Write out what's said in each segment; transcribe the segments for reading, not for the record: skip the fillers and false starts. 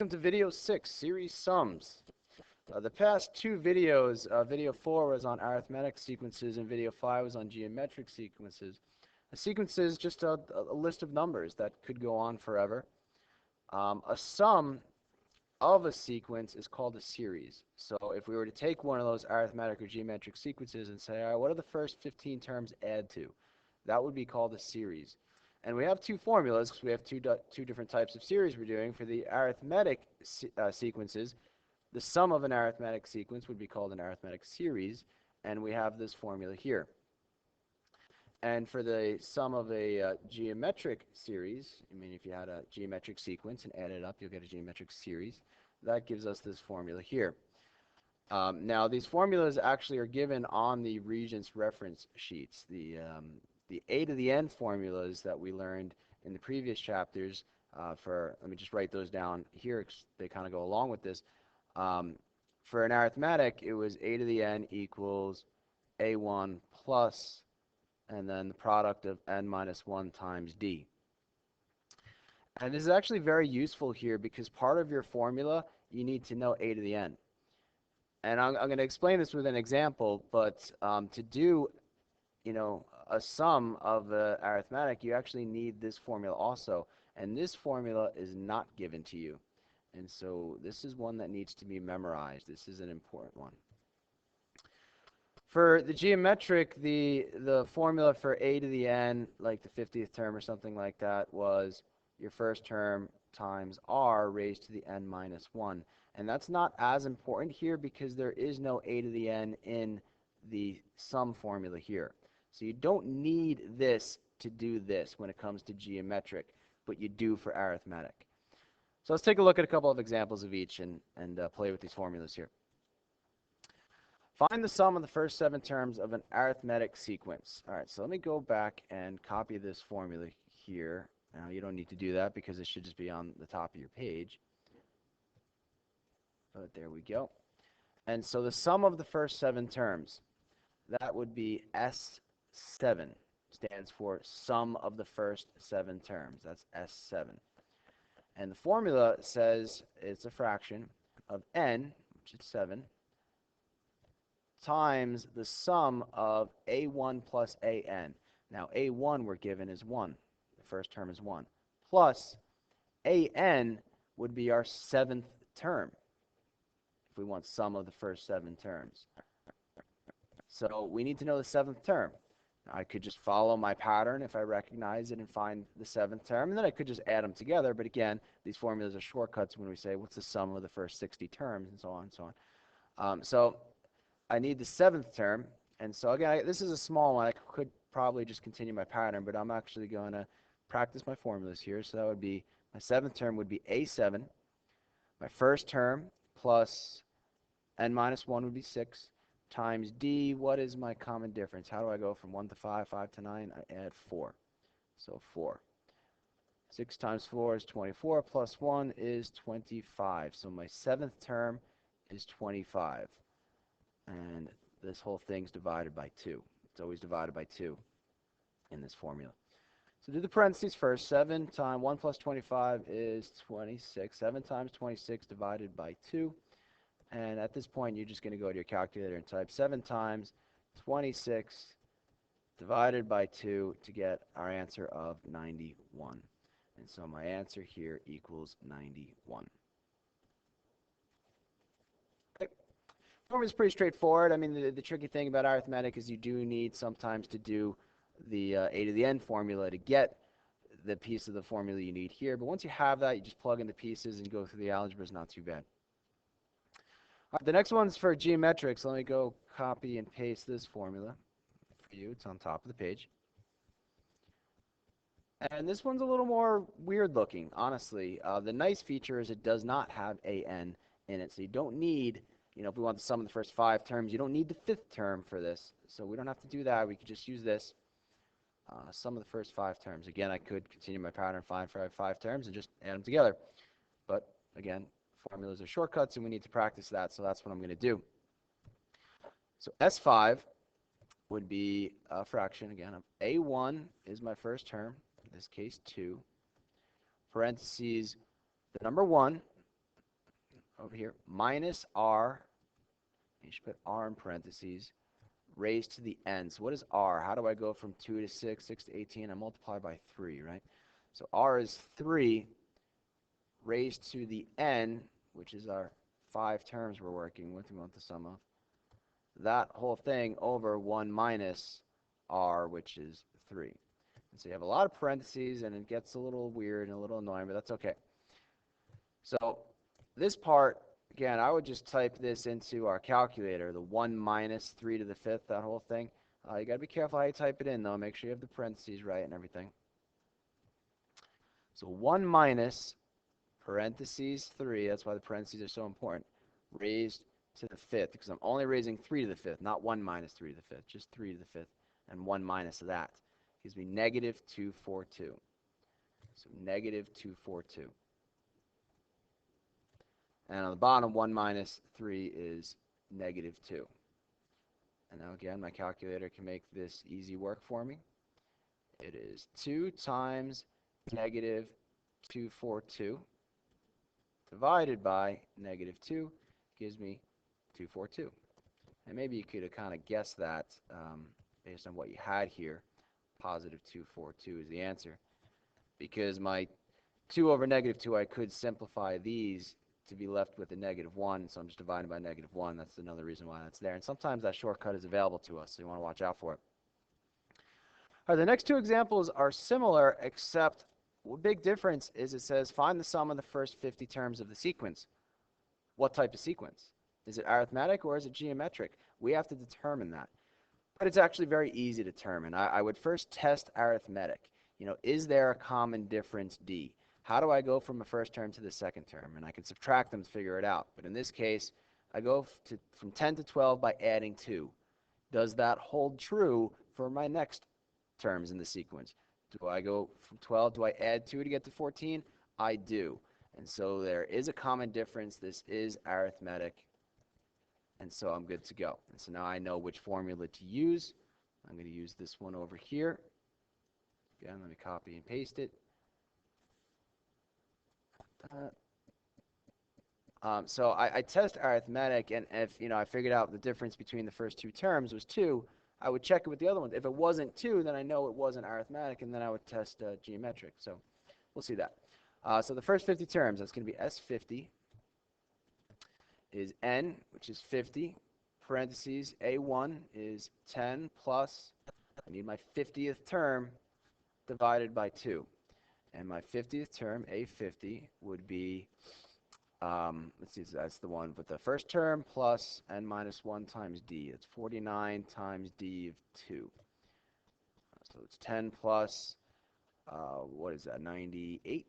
Welcome to video 6, series sums. The past two videos, video 4 was on arithmetic sequences and video 5 was on geometric sequences. A sequence is just a list of numbers that could go on forever. A sum of a sequence is called a series. So if we were to take one of those arithmetic or geometric sequences and say, all right, what do the first 15 terms add to? That would be called a series. And we have two formulas because we have two different types of series we're doing. For the arithmetic sequences, the sum of an arithmetic sequence would be called an arithmetic series, and we have this formula here. And for the sum of a geometric series, I mean, if you had a geometric sequence and add it up, you'll get a geometric series. That gives us this formula here. Now, these formulas actually are given on the Regents reference sheets. The A to the N formulas that we learned in the previous chapters let me just write those down here because they kind of go along with this. For an arithmetic, it was A to the N equals A1 plus, and then the product of N minus 1 times D. And this is actually very useful here because part of your formula, you need to know A to the N. And I'm going to explain this with an example, but to do, a sum of arithmetic, you actually need this formula also. And this formula is not given to you. And so this is one that needs to be memorized. This is an important one. For the geometric, the formula for A to the N, like the 50th term or something like that, was your first term times R raised to the N minus 1. And that's not as important here because there is no A to the N in the sum formula here. So you don't need this to do this when it comes to geometric, but you do for arithmetic. So let's take a look at a couple of examples of each and play with these formulas here. Find the sum of the first 7 terms of an arithmetic sequence. All right, so let me go back and copy this formula here. Now, you don't need to do that because it should just be on the top of your page. But there we go. And so the sum of the first 7 terms, that would be S7, stands for sum of the first 7 terms. That's S7. And the formula says it's a fraction of n, which is 7, times the sum of a1 plus an. Now, a1 we're given is 1. The first term is 1. Plus an would be our 7th term if we want sum of the first 7 terms. So we need to know the 7th term. Now, I could just follow my pattern if I recognize it and find the 7th term, and then I could just add them together. But again, these formulas are shortcuts when we say what's the sum of the first 60 terms and so on and so on. So I need the 7th term, and so again, this is a small one. I could probably just continue my pattern, but I'm actually going to practice my formulas here. So that would be, my 7th term would be A7. My first term plus n minus 1 would be 6 times D. What is my common difference? How do I go from 1 to 5, 5 to 9? I add 4. So 4. 6 times 4 is 24, plus 1 is 25. So my 7th term is 25. And this whole thing's divided by 2. It's always divided by 2 in this formula. So do the parentheses first. 7 times 1 plus 25 is 26. 7 times 26 divided by 2. And at this point, you're just going to go to your calculator and type 7 times 26 divided by 2 to get our answer of 91. And so my answer here equals 91. Formula is pretty straightforward. I mean, the tricky thing about arithmetic is you do need sometimes to do the A to the N formula to get the piece of the formula you need here. But once you have that, you just plug in the pieces and go through the algebra. It's not too bad. All right, the next one's for geometrics. Let me go copy and paste this formula for you. It's on top of the page. And this one's a little more weird looking, honestly. The nice feature is it does not have an in it, so you don't need, if we want the sum of the first 5 terms, you don't need the 5th term for this. So we don't have to do that. We could just use this. Sum of the first 5 terms. Again, I could continue my pattern, find 5 terms, and just add them together. But again, formulas are shortcuts, and we need to practice that, so that's what I'm going to do. So S5 would be a fraction, again, of A1 is my first term, in this case 2, parentheses, the number 1, over here, minus r, you should put r in parentheses, raised to the n. So what is r? How do I go from 2 to 6, 6 to 18? I multiply by 3, right? So r is 3 raised to the n, which is our 5 terms we're working with, we want the sum of. That whole thing over 1 minus r, which is 3. And so you have a lot of parentheses, and it gets a little weird and a little annoying, but that's okay. So this part, again, I would just type this into our calculator, the 1 minus 3 to the 5th, that whole thing. You got to be careful how you type it in, though. Make sure you have the parentheses right and everything. So 1 minus parentheses 3, that's why the parentheses are so important, raised to the 5th, because I'm only raising 3 to the 5th, not 1 minus 3 to the 5th, just 3 to the 5th, and 1 minus of that gives me negative 242. So negative 242. And on the bottom, 1 minus 3 is negative 2. And now again, my calculator can make this easy work for me. It is 2 times negative 242 divided by negative 2 gives me 242. And maybe you could have kind of guessed that based on what you had here. Positive 242 is the answer. Because my 2 over negative 2, I could simplify these to be left with a negative 1, so I'm just dividing by negative 1. That's another reason why that's there. And sometimes that shortcut is available to us, so you want to watch out for it. All right, the next two examples are similar, except the big difference is it says find the sum of the first 50 terms of the sequence. What type of sequence? Is it arithmetic or is it geometric? We have to determine that. But it's actually very easy to determine. I would first test arithmetic. You know, is there a common difference D? How do I go from a first term to the second term? And I can subtract them to figure it out. But in this case, I go from 10 to 12 by adding 2. Does that hold true for my next terms in the sequence? Do I go from 12? Do I add 2 to get to 14? I do. And so there is a common difference. This is arithmetic. And so I'm good to go. And so now I know which formula to use. I'm going to use this one over here. Again, let me copy and paste it. So I test arithmetic, and if I figured out the difference between the first two terms was 2, I would check it with the other ones. If it wasn't 2, then I know it wasn't arithmetic, and then I would test geometric. So we'll see that. So the first 50 terms, that's going to be S50 is n, which is 50, parentheses, a1 is 10 plus, I need my 50th term divided by 2. And my 50th term, a50, would be, let's see, that's the one, but the first term plus n minus 1 times d. It's 49 times d of 2. So it's 10 plus, what is that, 98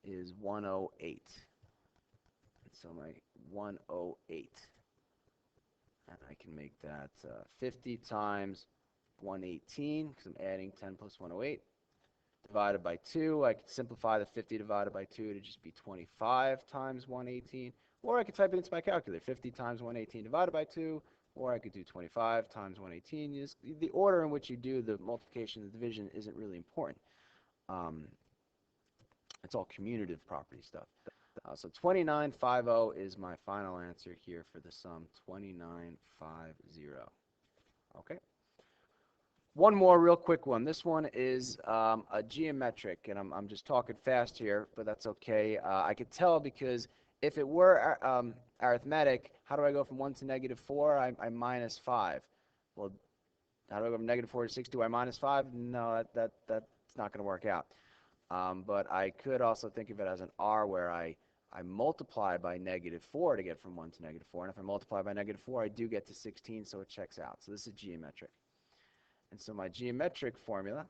is 108. So my 108. And I can make that 50 times 118, because I'm adding 10 plus 108, divided by 2. I can simplify the 50 divided by 2 to just be 25 times 118. Or I could type it into my calculator, 50 times 118 divided by 2. Or I could do 25 times 118. The order in which you do the multiplication and the division isn't really important. It's all commutative property stuff. So 2950 is my final answer here for the sum, 2950. Okay. One more real quick one. This one is a geometric, and I'm just talking fast here, but that's okay. I could tell because if it were arithmetic, how do I go from 1 to negative 4? I minus 5. Well, how do I go from negative 4 to 6? Do I minus 5? No, that's not going to work out. But I could also think of it as an R where I multiply by negative 4 to get from 1 to negative 4. And if I multiply by negative 4, I do get to 16, so it checks out. So this is geometric. And so my geometric formula,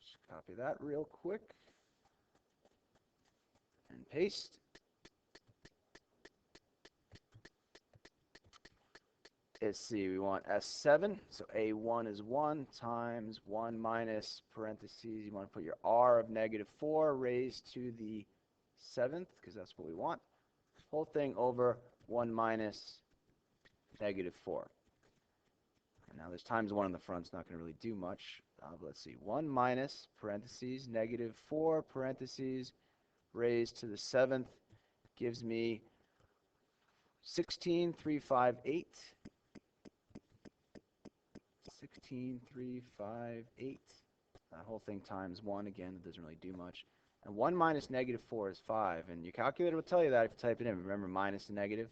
just copy that real quick and paste. Let's see, we want S7, so A1 is 1 times 1 minus parentheses, you want to put your R of negative 4 raised to the 7th, because that's what we want. Whole thing over 1 minus negative 4. And now there's times 1 in the front, it's not going to really do much. But let's see, 1 minus parentheses, negative 4 parentheses, raised to the 7th gives me 16,358. 16,358. That whole thing times 1 again. It doesn't really do much. And 1 minus -4 is 5. And your calculator will tell you that if you type it in. Remember, minus and negative.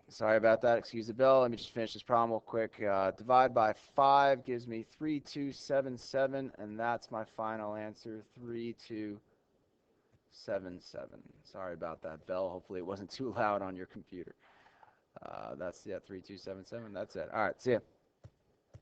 Sorry about that. Excuse the bell. Let me just finish this problem real quick. Divide by 5 gives me 3277, and that's my final answer, 3277. Sorry about that bell. Hopefully it wasn't too loud on your computer. That's, yeah, 3277. That's it. All right, see ya.